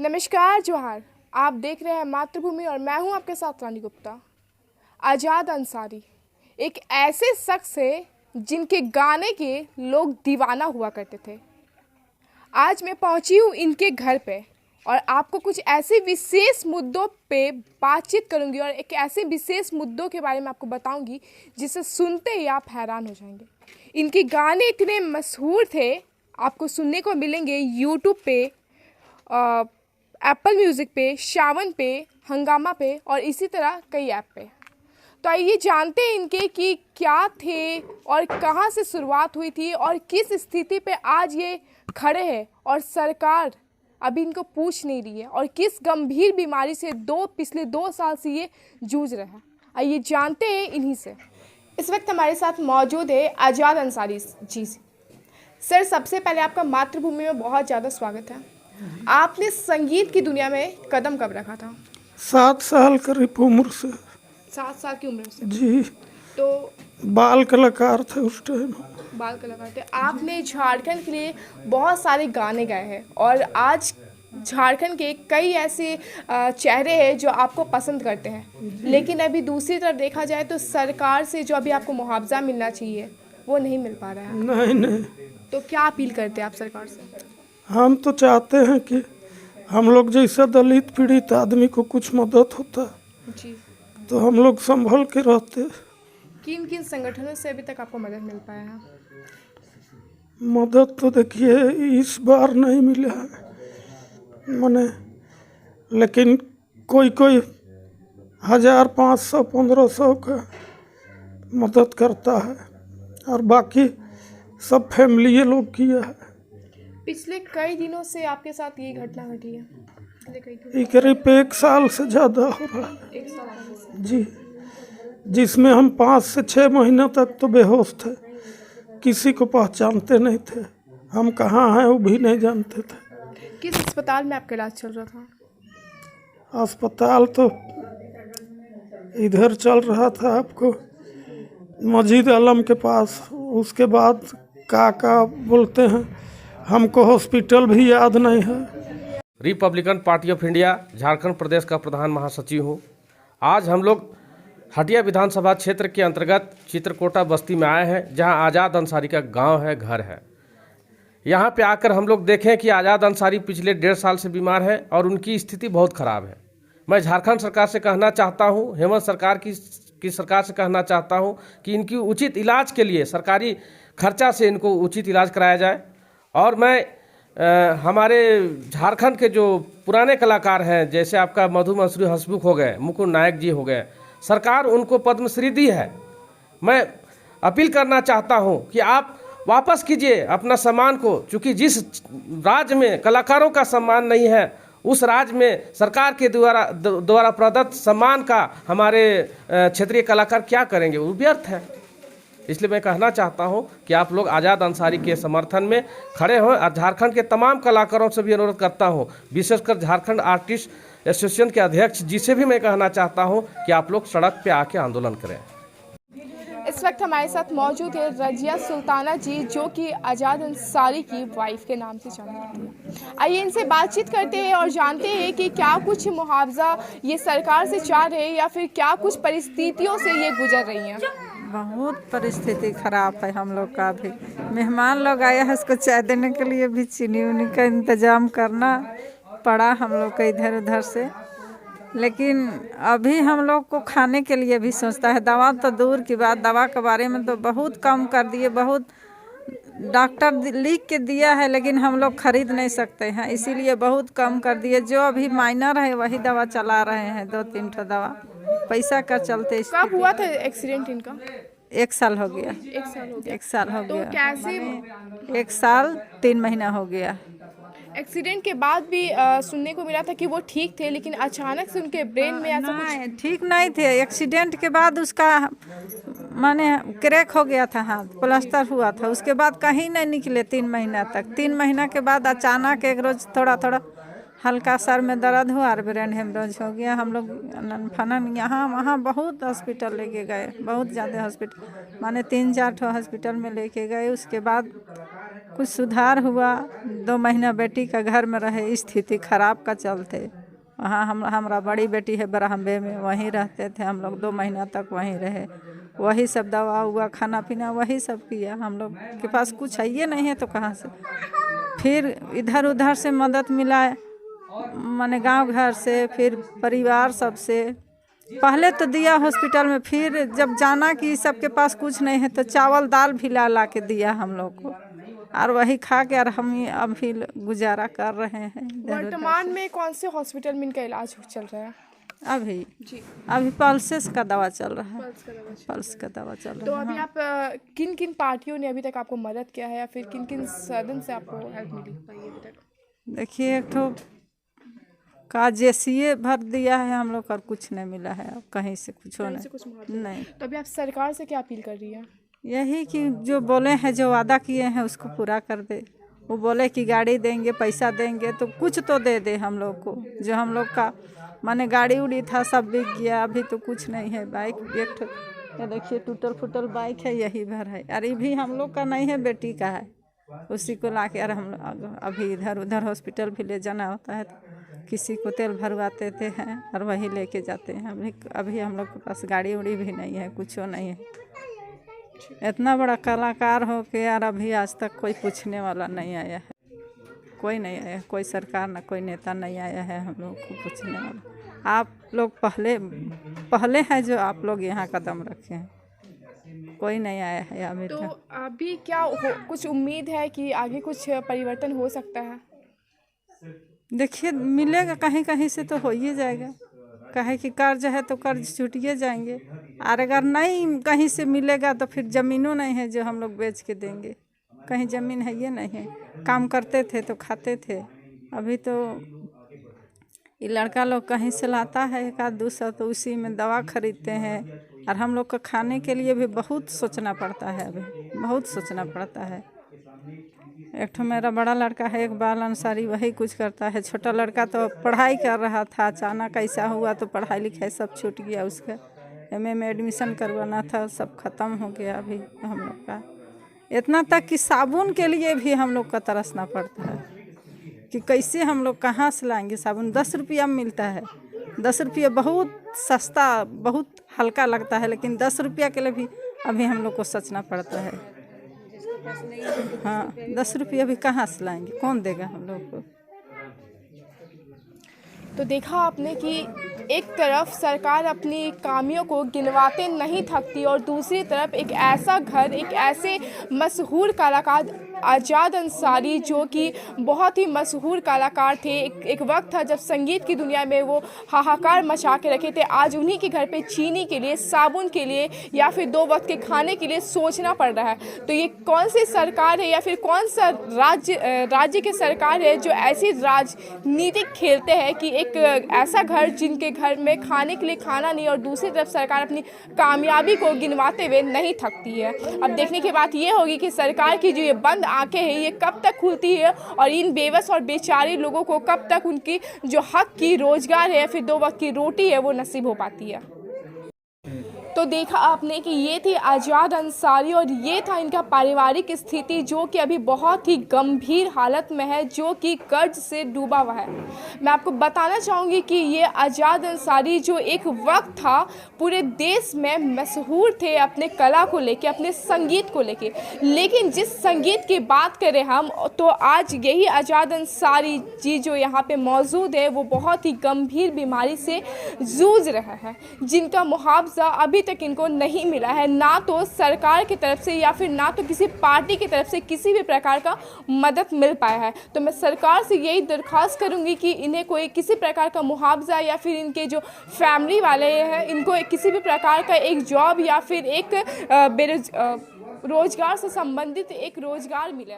नमस्कार, जोहार। आप देख रहे हैं मातृभूमि और मैं हूं आपके साथ रानी गुप्ता। आज़ाद अंसारी एक ऐसे शख्स है जिनके गाने के लोग दीवाना हुआ करते थे। आज मैं पहुंची हूं इनके घर पे और आपको कुछ ऐसे विशेष मुद्दों पे बातचीत करूंगी और एक ऐसे विशेष मुद्दों के बारे में आपको बताऊंगी जिसे सुनते ही आप हैरान हो जाएंगे। इनके गाने इतने मशहूर थे, आपको सुनने को मिलेंगे यूट्यूब पे, एप्पल म्यूज़िक पे, शावन पे, हंगामा पे और इसी तरह कई ऐप पे। तो आइए जानते हैं इनके कि क्या थे और कहां से शुरुआत हुई थी और किस स्थिति पे आज ये खड़े हैं और सरकार अभी इनको पूछ नहीं रही है और किस गंभीर बीमारी से पिछले 2 साल से ये जूझ रहा है। आइए जानते हैं इन्हीं से। इस वक्त हमारे साथ मौजूद है आज़ाद अंसारी जी। सर, सबसे पहले आपका मातृभूमि में बहुत ज़्यादा स्वागत है। आपने संगीत की दुनिया में कदम कब रखा था? 7 साल करीब उम्र से। 7 साल की उम्र से? जी। तो बाल कलाकार थे उस टाइम। बाल कलाकार थे। आपने झारखंड के लिए बहुत सारे गाने गाए हैं और आज झारखंड के कई ऐसे चेहरे हैं जो आपको पसंद करते हैं, लेकिन अभी दूसरी तरफ देखा जाए तो सरकार से जो अभी आपको मुआवजा मिलना चाहिए वो नहीं मिल पा रहा है। नहीं। तो क्या अपील करते हैं आप सरकार से? हम तो चाहते हैं कि हम लोग जैसा दलित पीड़ित आदमी को कुछ मदद होता जी। तो हम लोग संभल के रहते। किन किन संगठनों से अभी तक आपको मदद मिल पाया है? मदद तो देखिए इस बार नहीं मिला है मने, लेकिन कोई 1000, 500, 1500 का मदद करता है और बाकी सब फैमिली लोग किया है। पिछले कई दिनों से आपके साथ ये घटना घटी है? ये करीब 1 साल से ज़्यादा हो रहा है। 1 साल जी, जिसमें हम 5 से 6 महीने तक तो बेहोश थे, किसी को पहचानते नहीं थे, हम कहाँ हैं वो भी नहीं जानते थे। किस अस्पताल में आपका इलाज चल रहा था? अस्पताल तो इधर चल रहा था आपको मजीद आलम के पास, उसके बाद का बोलते हैं, हमको हॉस्पिटल भी याद नहीं है। Republican party of India Jharkhand प्रदेश का प्रधान महासचिव हूँ। आज हम लोग हटिया विधानसभा क्षेत्र के अंतर्गत चित्रकोटा बस्ती में आए हैं, जहां आज़ाद अंसारी का गांव है, घर है। यहां पे आकर हम लोग देखें कि आज़ाद अंसारी पिछले 1.5 साल से बीमार है और उनकी स्थिति बहुत ख़राब है। मैं झारखंड सरकार से कहना चाहता हूं, हेमंत सरकार की सरकार से कहना चाहता हूं कि इनकी उचित इलाज के लिए सरकारी खर्चा से इनको उचित इलाज कराया जाए। और मैं हमारे झारखंड के जो पुराने कलाकार हैं, जैसे आपका मधु मंसूरी हंसमुख हो गए, मुकुंद नायक जी हो गए, सरकार उनको पद्मश्री दी है। मैं अपील करना चाहता हूं कि आप वापस कीजिए अपना सम्मान को, क्योंकि जिस राज्य में कलाकारों का सम्मान नहीं है, उस राज्य में सरकार के द्वारा प्रदत्त सम्मान का हमारे क्षेत्रीय कलाकार क्या करेंगे? वो व्यर्थ है। इसलिए मैं कहना चाहता हूं कि आप लोग आज़ाद अंसारी के समर्थन में खड़े हों और झारखंड के तमाम कलाकारों से भी अनुरोध करता हूं, विशेषकर झारखंड आर्टिस्ट एसोसिएशन के अध्यक्ष जी से भी मैं कहना चाहता हूं कि आप लोग सड़क पे आके आंदोलन करें। इस वक्त हमारे साथ मौजूद है रजिया सुल्ताना जी, जो कि आज़ाद अंसारी की वाइफ के नाम से जानी जाती है। आइए इनसे बातचीत करते हैं और जानते हैं कि क्या कुछ मुआवजा ये सरकार से चाह रहे हैं या फिर क्या कुछ परिस्थितियों से ये गुजर रही हैं। बहुत परिस्थिति खराब है हम लोग का भी। मेहमान लोग आया है, उसको चाय देने के लिए भी चीनी उनी का इंतज़ाम करना पड़ा हम लोग को इधर उधर से। लेकिन अभी हम लोग को खाने के लिए भी सोचता है। दवा तो दूर की बात, दवा के बारे में तो बहुत कम कर दिए, बहुत डॉक्टर लिख के दिया है लेकिन हम लोग खरीद नहीं सकते हैं, इसीलिए बहुत कम कर दिए। जो अभी माइनर है वही दवा चला रहे हैं, 2-3 ठो दवा पैसा का चलते। कब हुआ था एक्सीडेंट इनका? 1 साल हो गया। 1 साल हो गया। 1 साल हो गया। तो कैसे? 1 साल 3 महीना हो गया। एक्सीडेंट के बाद भी सुनने को मिला था कि वो ठीक थे, लेकिन अचानक से उनके ब्रेन में ऐसा कुछ ठीक नहीं थे। एक्सीडेंट के बाद उसका माने क्रैक हो गया था, हाथ प्लास्टर हुआ था, उसके बाद कहीं नहीं निकले 3 महीना तक। 3 महीना के बाद अचानक एक रोज थोड़ा थोड़ा हल्का सर में दर्द हुआ और ब्रेन हेमरेज हो गया। हम लोग फनन यहाँ वहाँ बहुत हॉस्पिटल लेके गए, बहुत ज़्यादा हॉस्पिटल, माने 3-4 ठो हॉस्पिटल में लेके गए। उसके बाद कुछ सुधार हुआ। 2 महीना बेटी का घर में रहे, स्थिति खराब का चलते वहाँ हमारा बड़ी बेटी है बराहम्बे में, वहीं रहते थे हम लोग। 2 महीना तक वहीं रहे, वही सब दवा हुआ, खाना पीना वही सब किया। हम लोग के पास कुछ है ये नहीं है तो कहाँ से। फिर इधर उधर से मदद मिला, माने गांव घर से, फिर परिवार सबसे। पहले तो दिया हॉस्पिटल में, फिर जब जाना कि सबके पास कुछ नहीं है तो चावल दाल भी ला के दिया हम लोग को, और वही खा के और हम अभी गुजारा कर रहे हैं। वर्तमान में कौन से हॉस्पिटल में इनका इलाज चल रहा है? अभी पल्सेस का दवा चल रहा है, पल्स का दवा चल रहा है। तो अभी आप किन किन पार्टियों ने अभी तक आपको मदद किया है या फिर किन किन साधन से आपको हेल्प मिली अभी तक? देखिए, एक ठो का जेसीए भर दिया है हम लोग, और कुछ नहीं मिला है कहीं से, कुछ नहीं। तो अभी आप सरकार से क्या अपील कर रही है? यही कि जो बोले हैं, जो वादा किए हैं उसको पूरा कर दे। वो बोले कि गाड़ी देंगे, पैसा देंगे, तो कुछ तो दे दे हम लोग को। जो हम लोग का माने गाड़ी उड़ी था सब बिक गया, अभी तो कुछ नहीं है। बाइक एक ये देखिए टूटल फूटल बाइक है, यही भर है। अरे भी हम लोग का नहीं है, बेटी का है, उसी को ला के हम अभी इधर उधर हॉस्पिटल भी ले जाना होता है तो किसी को तेल भरवाते थे हैं और वही लेके जाते हैं। अभी हम लोग के पास गाड़ी उड़ी भी नहीं है, कुछ नहीं है। इतना बड़ा कलाकार हो के यार अभी आज तक कोई पूछने वाला नहीं आया है, कोई नहीं आया, कोई सरकार ना कोई नेता नहीं आया है हम लोग को पूछने वाला। आप लोग पहले हैं जो आप लोग यहाँ कदम रखे हैं, कोई नहीं आया है अभी तो तक। अभी क्या कुछ उम्मीद है कि आगे कुछ परिवर्तन हो सकता है? देखिए, मिलेगा कहीं कहीं से तो हो ही जाएगा। कहे कि कर्ज है तो कर्ज छूटिए जाएंगे, और अगर नहीं कहीं से मिलेगा तो फिर ज़मीनों नहीं है जो हम लोग बेच के देंगे। कहीं ज़मीन है ये नहीं है, काम करते थे तो खाते थे। अभी तो ये लड़का लोग कहीं से लाता है 1-200 तो उसी में दवा खरीदते हैं, और हम लोग को खाने के लिए भी बहुत सोचना पड़ता है, अभी बहुत सोचना पड़ता है। एक तो मेरा बड़ा लड़का है इकबाल अंसारी, वही कुछ करता है। छोटा लड़का तो पढ़ाई कर रहा था, अचानक ऐसा हुआ तो पढ़ाई लिखाई सब छूट गया उसका। एमए में एडमिशन करवाना था, सब ख़त्म हो गया अभी हम लोग का। इतना तक कि साबुन के लिए भी हम लोग का तरसना पड़ता है कि कैसे हम लोग कहाँ से लाएंगे साबुन। 10 रुपया में मिलता है, 10 रुपया बहुत सस्ता, बहुत हल्का लगता है, लेकिन 10 रुपया के लिए भी अभी हम लोग को सोचना पड़ता है। हाँ, 10 रुपया भी कहाँ से लाएंगे, कौन देगा हम लोग को। तो देखा आपने कि एक तरफ सरकार अपनी कामियों को गिनवाते नहीं थकती और दूसरी तरफ एक ऐसा घर, एक ऐसे मशहूर कलाकार आज़ाद अंसारी जो कि बहुत ही मशहूर कलाकार थे। एक वक्त था जब संगीत की दुनिया में वो हाहाकार मचा के रखे थे। आज उन्हीं के घर पे चीनी के लिए, साबुन के लिए या फिर 2 वक्त के खाने के लिए सोचना पड़ रहा है। तो ये कौन सी सरकार है या फिर कौन सा राज्य की सरकार है जो ऐसी राजनीतिक खेलते हैं कि एक ऐसा घर जिनके घर में खाने के लिए खाना नहीं और दूसरी तरफ सरकार अपनी कामयाबी को गिनवाते हुए नहीं थकती है। अब देखने की बात ये होगी कि सरकार की जो ये बंद आंखें हैं ये कब तक खुलती है और इन बेबस और बेचारे लोगों को कब तक उनकी जो हक की रोजगार है या फिर 2 वक्त की रोटी है वो नसीब हो पाती है। तो देखा आपने कि ये थे आज़ाद अंसारी और ये था इनका पारिवारिक स्थिति जो कि अभी बहुत ही गंभीर हालत में है, जो कि कर्ज से डूबा हुआ है। मैं आपको बताना चाहूँगी कि ये आज़ाद अंसारी जो एक वक्त था पूरे देश में मशहूर थे अपने कला को लेके, अपने संगीत को लेके, लेकिन जिस संगीत की बात करें हम तो आज यही आज़ाद अंसारी जी जो यहाँ पे मौजूद है वो बहुत ही गंभीर बीमारी से जूझ रहा है, जिनका मुआवजा अभी तक इनको नहीं मिला है, ना तो सरकार की तरफ से या फिर ना तो किसी पार्टी की तरफ से किसी भी प्रकार का मदद मिल पाया है। तो मैं सरकार से यही दरख्वास्त करूंगी कि इन्हें कोई किसी प्रकार का मुआवजा या फिर इनके जो फैमिली वाले हैं इनको किसी भी प्रकार का एक जॉब या फिर एक रोजगार से संबंधित एक रोजगार मिले।